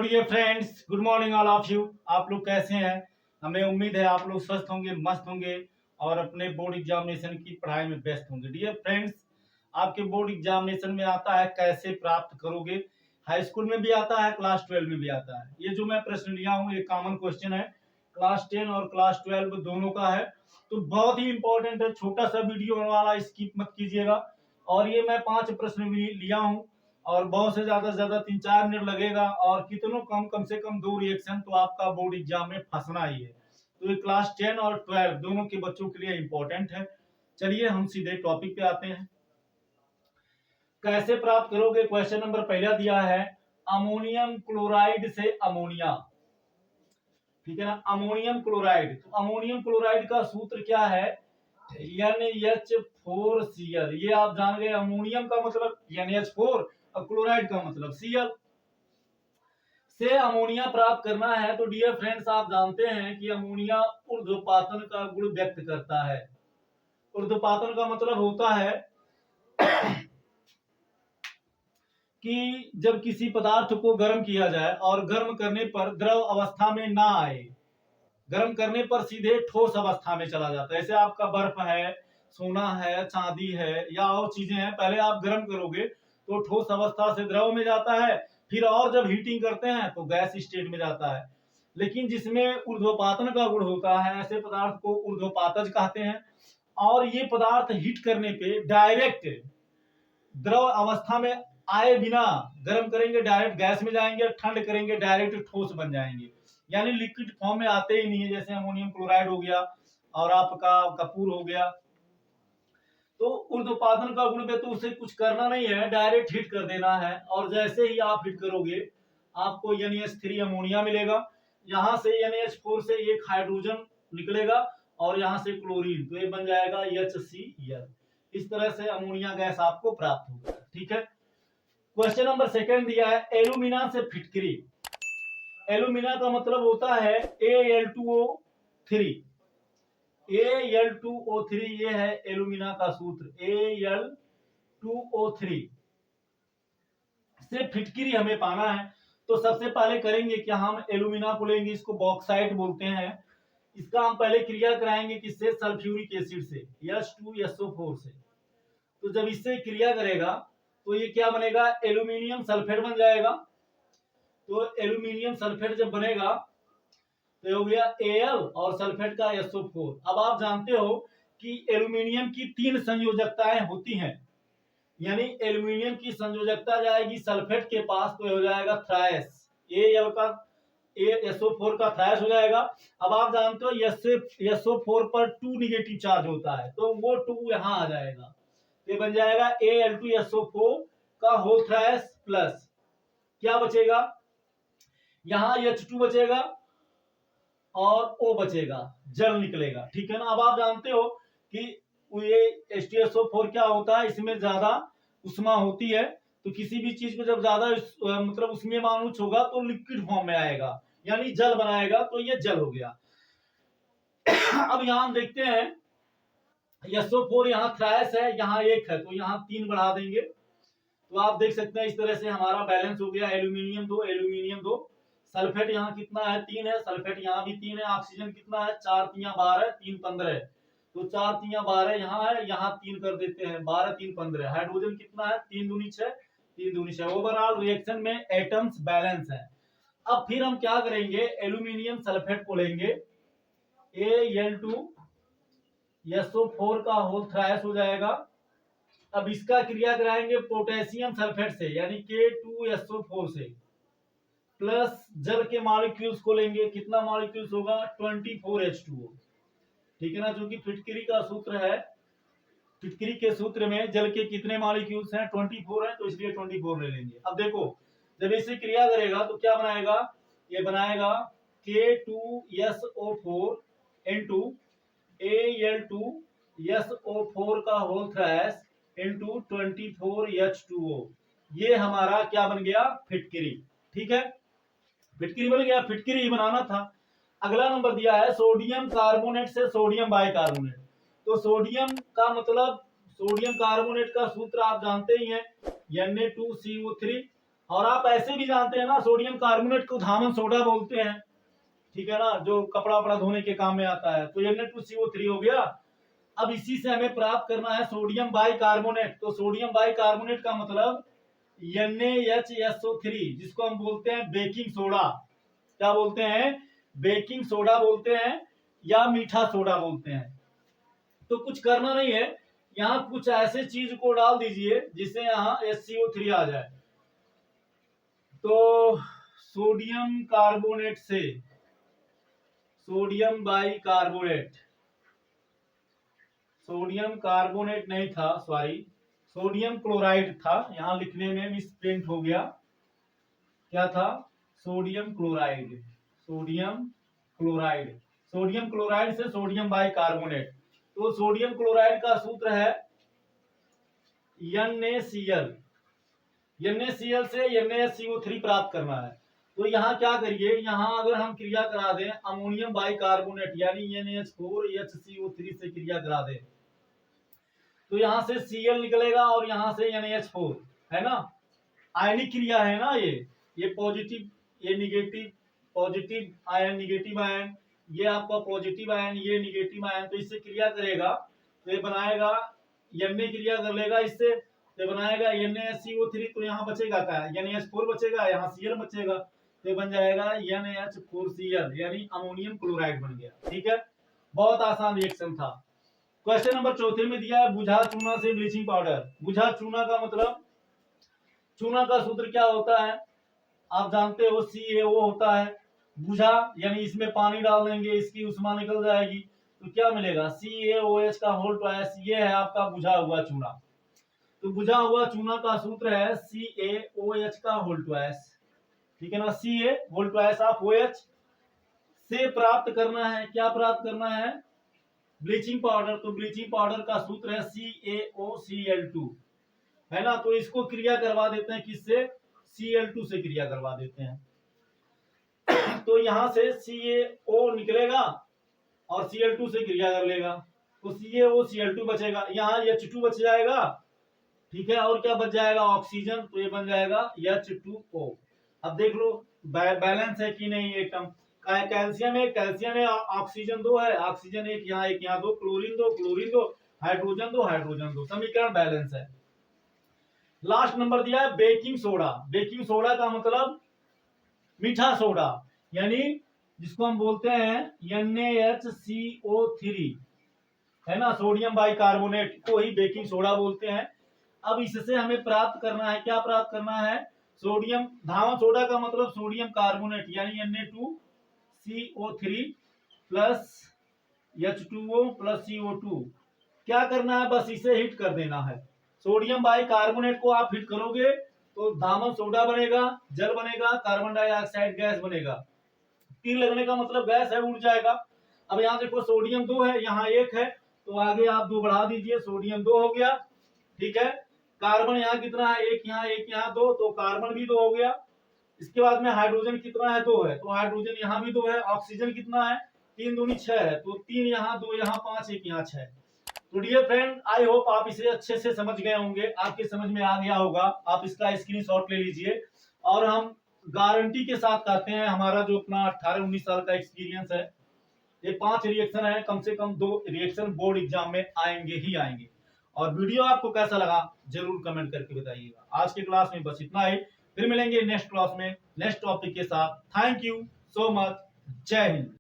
Dear friends, good morning all of you. आप लोग कैसे हैं? हमें उम्मीद है आप लोग स्वस्थ होंगे, मस्त होंगे और अपने बोर्ड एग्जामिनेशन की पढ़ाई में व्यस्त होंगे। डियर फ्रेंड्स, आपके बोर्ड एग्जामिनेशन में आता है कैसे प्राप्त करोगे। हाई स्कूल में भी आता है, क्लास 12 में भी आता है। ये जो मैं प्रश्न लिया हूँ ये कॉमन क्वेश्चन है, क्लास 10 और क्लास 12 दोनों का है। तो बहुत ही इंपॉर्टेंट है, छोटा सा वीडियो वाला, स्किप मत कीजिएगा। और ये मैं 5 प्रश्न भी लिया हूँ और बहुत से ज्यादा 3-4 मिनट लगेगा और कितनों कम से कम 2 रिएक्शन तो आपका बोर्ड एग्जाम में फंसना ही है। तो ये क्लास 10 और 12 दोनों के बच्चों के लिए इंपॉर्टेंट है। चलिए हम सीधे टॉपिक पे आते हैं। कैसे प्राप्त करोगे? क्वेश्चन नंबर पहला दिया है, अमोनियम क्लोराइड से अमोनिया। ठीक है ना, अमोनियम क्लोराइड। तो अमोनियम क्लोराइड का सूत्र क्या है? NH4Cl। ये आप जान गए, अमोनियम का मतलब NH4 और क्लोराइड का मतलब Cl से अमोनिया प्राप्त करना है। तो डियर फ्रेंड्स, आप जानते हैं कि अमोनिया ऊर्ध्वपातन का गुण व्यक्त करता है। ऊर्ध्वपातन का मतलब होता है कि जब किसी पदार्थ को गर्म किया जाए और गर्म करने पर द्रव अवस्था में ना आए, गर्म करने पर सीधे ठोस अवस्था में चला जाता है। जैसे आपका बर्फ है, सोना है, चांदी है या और चीजें हैं, पहले आप गर्म करोगे तो ठोस अवस्था से द्रव में जाता है, फिर और जब हीटिंग करते हैं तो गैस स्टेट में जाता है। लेकिन जिसमें ऊर्ध्वपातन का गुण होता है, ऐसे पदार्थ को ऊर्ध्वपातज कहते हैं। और ये पदार्थ हीट करने पे डायरेक्ट द्रव अवस्था में आए बिना, गर्म करेंगे डायरेक्ट गैस में जाएंगे, ठंड करेंगे डायरेक्ट ठोस बन जाएंगे, यानी लिक्विड फॉर्म में आते ही नहीं है। जैसे अमोनियम क्लोराइड हो गया और आपका कपूर हो गया। तो ऊर्ध्वपातन का गुण में तो उसे कुछ करना नहीं है, डायरेक्ट हीट कर देना है। और जैसे ही आप हीट करोगे आपको NH3 अमोनिया मिलेगा। यहाँ से NH4 से एक हाइड्रोजन निकलेगा और यहाँ से क्लोरीन, तो ये बन जाएगा HCl। इस तरह से अमोनिया गैस आपको प्राप्त होगा। ठीक है। क्वेश्चन नंबर सेकंड दिया है, एल्यूमिना से फिटकरी। एल्यूमिना का मतलब होता है Al2O3। Al2O3 ये है एल्यूमिना का सूत्र। Al2O3 से फिटकरी हमें पाना है। तो सबसे पहले करेंगे क्या, हम एल्यूमिना को लेंगे, इसको बॉक्साइट बोलते हैं। इसका हम पहले क्रिया कराएंगे किससे? सल्फ्यूरिक एसिड से, H2SO4 से। तो जब इससे क्रिया करेगा तो ये क्या बनेगा? एल्यूमिनियम सल्फेट बन जाएगा। तो एल्यूमिनियम सल्फेट जब बनेगा तो हो गया Al और सल्फेट का SO4। अब आप जानते हो कि एल्यूमिनियम की 3 संयोजकताएं होती हैं, यानी एल्यूमिनियम की संयोजकता जाएगी सल्फेट के पास तो हो जाएगा थ्रायस, Al का SO4 का थ्रायस हो जाएगा। अब आप जानते हो SO4 पर 2 निगेटिव चार्ज होता है, तो वो 2 यहां आ जाएगा, ये बन जाएगा Al2SO4 का होल थ्रायस प्लस क्या बचेगा? यहां H2 बचेगा और O बचेगा, जल निकलेगा। ठीक है ना। अब आप जानते हो कि ये H2SO4 क्या होता है, इसमें ज्यादा उष्मा होती है। तो किसी भी चीज को जब ज्यादा मतलब उसमें मानुच होगा तो लिक्विड फॉर्म में आएगा, यानी जल बनाएगा, तो ये जल हो गया। अब यहां हम देखते हैं SO4 यहाँ थ्रायस है, यहाँ 1 है, तो यहाँ 3 बढ़ा देंगे। तो आप देख सकते हैं इस तरह से हमारा बैलेंस हो गया, एल्यूमिनियम 2 एल्यूमिनियम 2। सल्फेट यहाँ कितना है? 3 है। सल्फेट यहाँ भी 3 है। ऑक्सीजन कितना है? 4 3 12 3 15। तो 4 3 12 यहाँ है, यहाँ 3 कर देते हैं, 12 3 15। हाइड्रोजन कितना है? 3 दूनी 6 3 दूनी 6। ओवरऑल रिएक्शन में एटम्स बैलेंस है। अब फिर हम क्या करेंगे, एल्यूमिनियम सल्फेट को लेंगे, Al2SO4 का होल थ्रायस हो जाएगा। अब इसका क्रिया कराएंगे पोटेशियम सल्फेट से, यानी K2SO4 से, प्लस जल के मॉलिक्यूल्स को लेंगे। कितना मॉलिक्यूल्स होगा? 24H2O। ठीक है ना, जो कि फिटकरी का सूत्र है। फिटकरी के सूत्र में जल के कितने मॉलिक्यूल्स हैं? 24 है, तो इसलिए 24 ले लेंगे। अब देखो, जब इसे क्रिया करेगा तो क्या बनाएगा? ये बनाएगा K2SO4 इंटू Al2SO4 का होल थ्रायस इंटू 24H2O। ये हमारा क्या बन गया? फिटकरी। ठीक है, फिटकरी बन गया। फिटकरी ही बनाना था। अगला नंबर दिया है, सोडियम कार्बोनेट से सोडियम बाइकार्बोनेट। तो सोडियम का मतलब, सोडियम कार्बोनेट का सूत्र आप जानते ही हैं, Na2CO3 और आप ऐसे भी जानते हैं ना, सोडियम कार्बोनेट को धामन सोडा बोलते हैं, ठीक है ना, जो कपड़ा वपड़ा धोने के काम में आता है। तो Na2CO3 हो गया। अब इसी से हमें प्राप्त करना है सोडियम बाइकार्बोनेट। तो सोडियम बाइकार्बोनेट का मतलब NaHSO3, जिसको हम बोलते हैं बेकिंग सोडा। क्या बोलते हैं? बेकिंग सोडा बोलते हैं या मीठा सोडा बोलते हैं। तो कुछ करना नहीं है, यहाँ कुछ ऐसे चीज को डाल दीजिए जिससे यहाँ SCO3 आ जाए। तो सोडियम कार्बोनेट से सोडियम बाइकार्बोनेट, सोडियम कार्बोनेट नहीं था, सॉरी, सोडियम क्लोराइड था, यहां लिखने में मिसप्रिंट हो गया। क्या था? Sodium chloride, sodium chloride, sodium chloride से सोडियम बाइकार्बोनेट। तो सोडियम क्लोराइड का सूत्र है NaCl, NaCl से NaSCO3 प्राप्त करना है। तो यहाँ क्या करिए, यहाँ अगर हम क्रिया करा दें अमोनियम बाइकार्बोनेट यानी NaH4HCO3 से क्रिया करा दें, तो यहाँ से Cl निकलेगा और यहाँ से NaH4, है ना, आयनिक क्रिया है ना, ये पॉजिटिव, ये negative, positive ion, negative ion, ये आपका पॉजिटिव आयन, ये निगेटिव आयन। तो इससे क्रिया करेगा तो ये बनाएगा, Na क्रिया कर लेगा इससे तो बनाएगा NaSCO3। तो यहाँ बचेगा क्या? NaH4 बचेगा, यहाँ Cl बचेगा, तो बन जाएगा NaH4Cl यानी अमोनियम क्लोराइड बन गया। ठीक है, बहुत आसान रिएक्शन था। क्वेश्चन नंबर 4 में दिया है बुझा चूना से ब्लीचिंग पाउडर। बुझा चूना का मतलब, चूना का सूत्र क्या होता है आप जानते हो, CaO होता है। बुझा यानी इसमें पानी डाल देंगे, इसकी उष्मा निकल जाएगी, तो क्या मिलेगा? CaOH का होल ट्वाइस, ये है आपका बुझा हुआ चूना। तो बुझा हुआ चूना का सूत्र है CaOH का होल ट्वाइस, ठीक है ना, Ca whole twice of OH से प्राप्त करना है। क्या प्राप्त करना है? Bleaching powder. तो ब्लीचिंग पाउडर का सूत्र है CaOCl2, है ना। तो इसको क्रिया करवा देते हैं किससे? Cl2 से क्रिया करवा देते हैं। तो यहां से CaO निकलेगा और Cl2 से क्रिया कर लेगा, तो CaOCl2 बचेगा, यहाँ H2 बच जाएगा, ठीक है। और क्या बच जाएगा? ऑक्सीजन, तो ये बन जाएगा H2O। अब देख लो बैलेंस है कि नहीं एटम। कैल्शियम है, कैल्शियम है, ऑक्सीजन 2 है, ऑक्सीजन एक यहाँ 2, क्लोरीन 2, क्लोरीन 2, हाइड्रोजन 2, हाइड्रोजन 2, समीकरण बैलेंस है। लास्ट नंबर दिया है बेकिंग सोडा। बेकिंग सोडा का मतलब मीठा सोडा, यानी जिसको हम बोलते हैं NaHCO3, है ना, सोडियम बाइकार्बोनेट को ही बेकिंग सोडा बोलते हैं। अब इससे हमें प्राप्त करना है, क्या प्राप्त करना है? सोडियम, धावा सोडा का मतलब सोडियम कार्बोनेट यानी Na2CO3 plus H2O plus CO2। क्या करना है? बस इसे हिट कर देना है। सोडियम बाइकार्बोनेट को आप हिट करोगे तो दामन सोडा बनेगा, जल बनेगा, कार्बन डाइऑक्साइड गैस बनेगा। तीर लगने का मतलब गैस है, उड़ जाएगा। अब यहाँ देखो सोडियम 2 है, यहाँ 1 है, तो आगे आप 2 बढ़ा दीजिए, सोडियम 2 हो गया, ठीक है। कार्बन यहाँ कितना है? 1 यहाँ, 1 यहाँ, 2, तो कार्बन भी 2 हो गया। इसके बाद में हाइड्रोजन कितना है? 2 है, तो हाइड्रोजन यहाँ भी 2 है। ऑक्सीजन कितना है? 3 दूनी 6 है, तो 3 यहाँ, 2 यहाँ, 5, 1 यहाँ, 6। तो डियर फ्रेंड, आई होप आप इसे अच्छे से समझ गए होंगे, आपके समझ में आ गया होगा। आप इसका स्क्रीनशॉट ले लीजिए। और हम गारंटी के साथ कहते हैं, हमारा जो अपना 18-19 साल का एक्सपीरियंस है, ये 5 रिएक्शन है, कम से कम 2 रिएक्शन बोर्ड एग्जाम में आएंगे ही आएंगे। और वीडियो आपको कैसा लगा जरूर कमेंट करके बताइएगा। आज के क्लास में बस इतना ही, फिर मिलेंगे नेक्स्ट क्लास में नेक्स्ट टॉपिक के साथ। थैंक यू सो मच, जय हिंद।